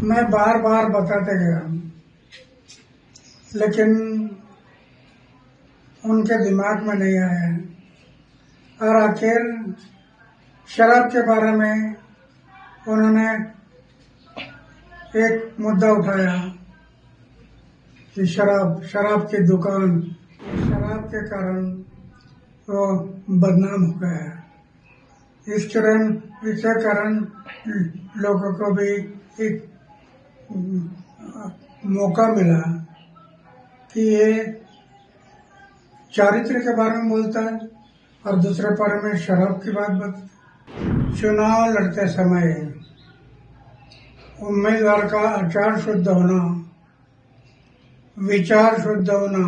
मैं बार बार बताते गया, लेकिन उनके दिमाग में नहीं आया है। और आखिर शराब के बारे में उन्होंने एक मुद्दा उठाया कि शराब की दुकान, शराब के कारण वो बदनाम हो गया। इसके कारण लोगों को भी एक मौका मिला कि ये चारित्र के बारे में बोलता है और दूसरे बारे में शराब की बात बता। चुनाव लड़ते समय उम्मीदवार का आचार शुद्ध होना, विचार शुद्ध होना,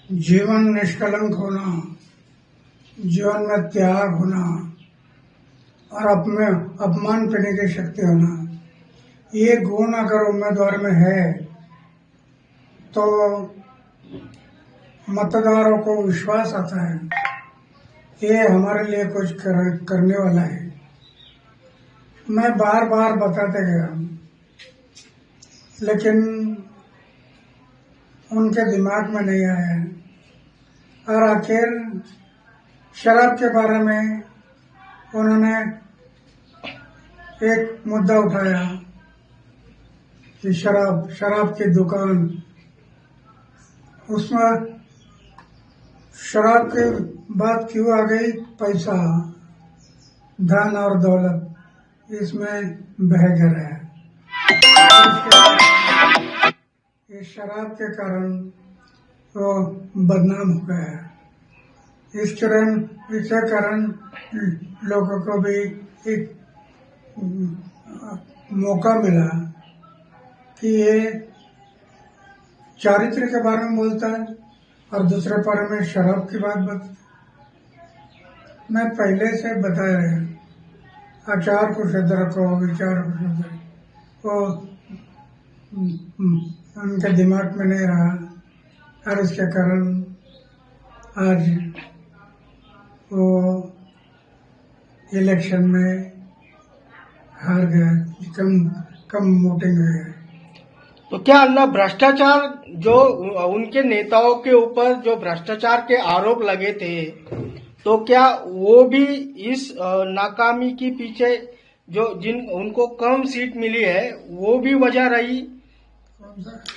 जीवन निष्कलंक होना, जीवन में त्याग होना और अपमान करने की शक्ति होना, ये गुण अगर उम्मीदवार में है तो मतदारों को विश्वास आता है ये हमारे लिए कुछ करने वाला है। मैं बार बार बताते गया, लेकिन उनके दिमाग में नहीं आया है। और आखिर शराब के बारे में उन्होंने एक मुद्दा उठाया कि शराब की दुकान, उसमें शराब की बात क्यों आ गई? पैसा, धन और दौलत इसमें बह गया है। इस शराब के कारण वो बदनाम हो गया। इसके कारण लोगों को भी एक मौका मिला कि ये चारित्र के बारे में बोलता है और दूसरे बारे में शराब की बात बता। मैं पहले से बताया है, आचार को शुद्ध रखो, विचार को शुद्ध रखो। वो उनके दिमाग में नहीं रहा और इसके कारण आज वो इलेक्शन में हार गया, कम वोटिंग हो गया। तो क्या अन्ना भ्रष्टाचार जो उनके नेताओं के ऊपर जो भ्रष्टाचार के आरोप लगे थे, तो क्या वो भी इस नाकामी के पीछे जो उनको कम सीट मिली है वो भी वजह रही?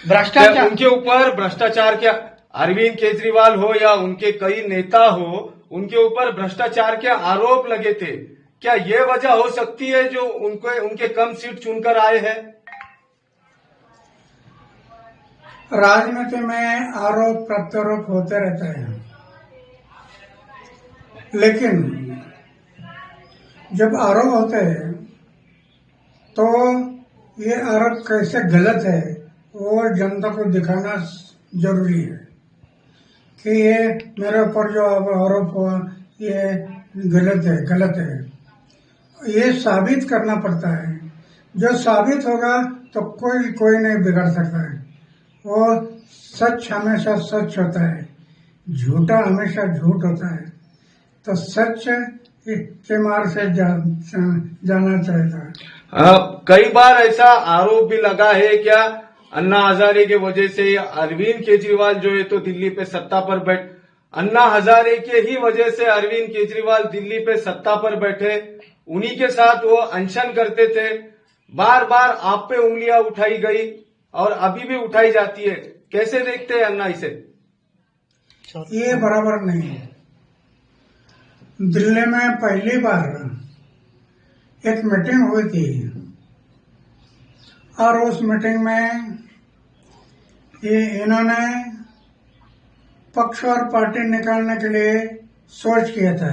भ्रष्टाचार उनके ऊपर भ्रष्टाचार के अरविंद केजरीवाल हो या उनके कई नेता हो, उनके ऊपर भ्रष्टाचार के आरोप लगे थे। क्या ये वजह हो सकती है जो उनके कम सीट चुनकर आए हैं? राजनीति में आरोप प्रत्यारोप होते रहते हैं, लेकिन जब आरोप होते हैं तो ये आरोप कैसे गलत है वो जनता को दिखाना जरूरी है कि ये मेरे ऊपर जो आरोप हुआ ये गलत है। ये साबित करना पड़ता है। जो साबित होगा तो कोई नहीं बिगाड़ सकता है। वो सच हमेशा सच होता है, झूठा हमेशा झूठ होता है। तो सच के मार्ग से जाना चाहिए। कई बार ऐसा आरोप भी लगा है क्या अन्ना हजारे की वजह से अरविंद केजरीवाल जो है तो दिल्ली पे सत्ता पर अन्ना हजारे के ही वजह से अरविंद केजरीवाल दिल्ली पे सत्ता पर बैठे, उन्हीं के साथ वो अनशन करते थे। बार बार आप पे उंगलियां उठाई गई और अभी भी उठाई जाती है। कैसे देखते हैं अन्ना इसे? ये बराबर नहीं है। दिल्ली में पहली बार एक मीटिंग हुई थी और उस मीटिंग में इन्होंने पक्ष और पार्टी निकालने के लिए सोच किया था।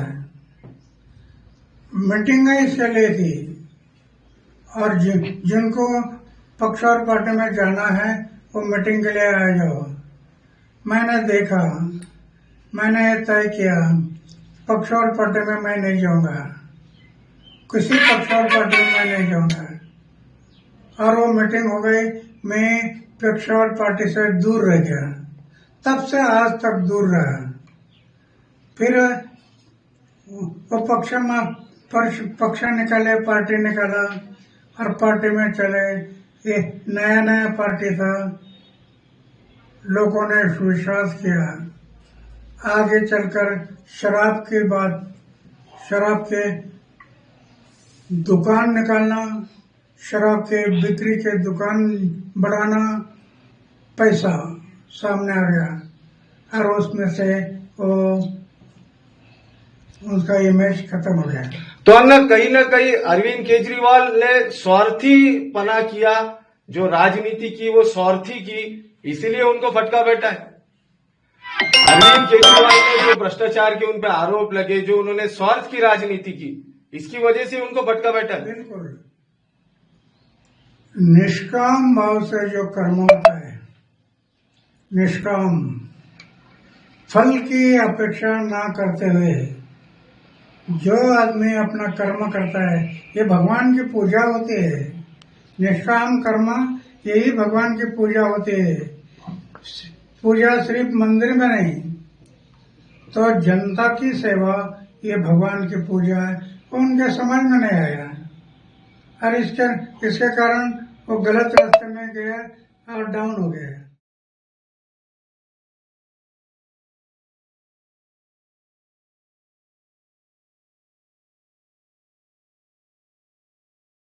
मीटिंग इसके लिए थी और जिनको पक्ष और पार्टी में जाना है वो मीटिंग के लिए आ जाओ। मैंने देखा, मैंने तय किया पक्ष और पार्टी में मैं नहीं जाऊंगा, किसी पक्ष और पार्टी में मैं नहीं जाऊंगा। और वो मीटिंग हो गई, मैं पक्ष और पार्टी से दूर रह गया। तब से आज तक दूर रहा। फिर वो पक्ष निकाले, पार्टी निकाला, और पार्टी में चले। ये नया नया पार्टी था, लोगों ने विश्वास किया। आगे चलकर शराब की बात, शराब के दुकान निकालना, शराब के बिक्री के दुकान बढ़ाना, पैसा सामने आ गया और उसमें से वो उसका इमेज खत्म हो गया। तो अन्ना कहीं ना कहीं अरविंद केजरीवाल ने स्वार्थी पना किया, जो राजनीति की वो स्वार्थी की, इसीलिए उनको फटका बैठा है। अरविंद केजरीवाल ने जो भ्रष्टाचार के उन पे आरोप लगे, जो उन्होंने स्वार्थ की राजनीति की, इसकी वजह से उनको फटका बैठा है। बिल्कुल निष्काम भाव से जो कर्म होता है, निष्काम फल की अपेक्षा ना करते हुए जो आदमी अपना कर्म करता है, ये भगवान की पूजा होती है। निष्काम कर्म यही भगवान की पूजा होती है। पूजा सिर्फ मंदिर में नहीं, तो जनता की सेवा ये भगवान की पूजा है। उनके समझ में नहीं आया और इसके कारण वो गलत रास्ते में गया और डाउन हो गया।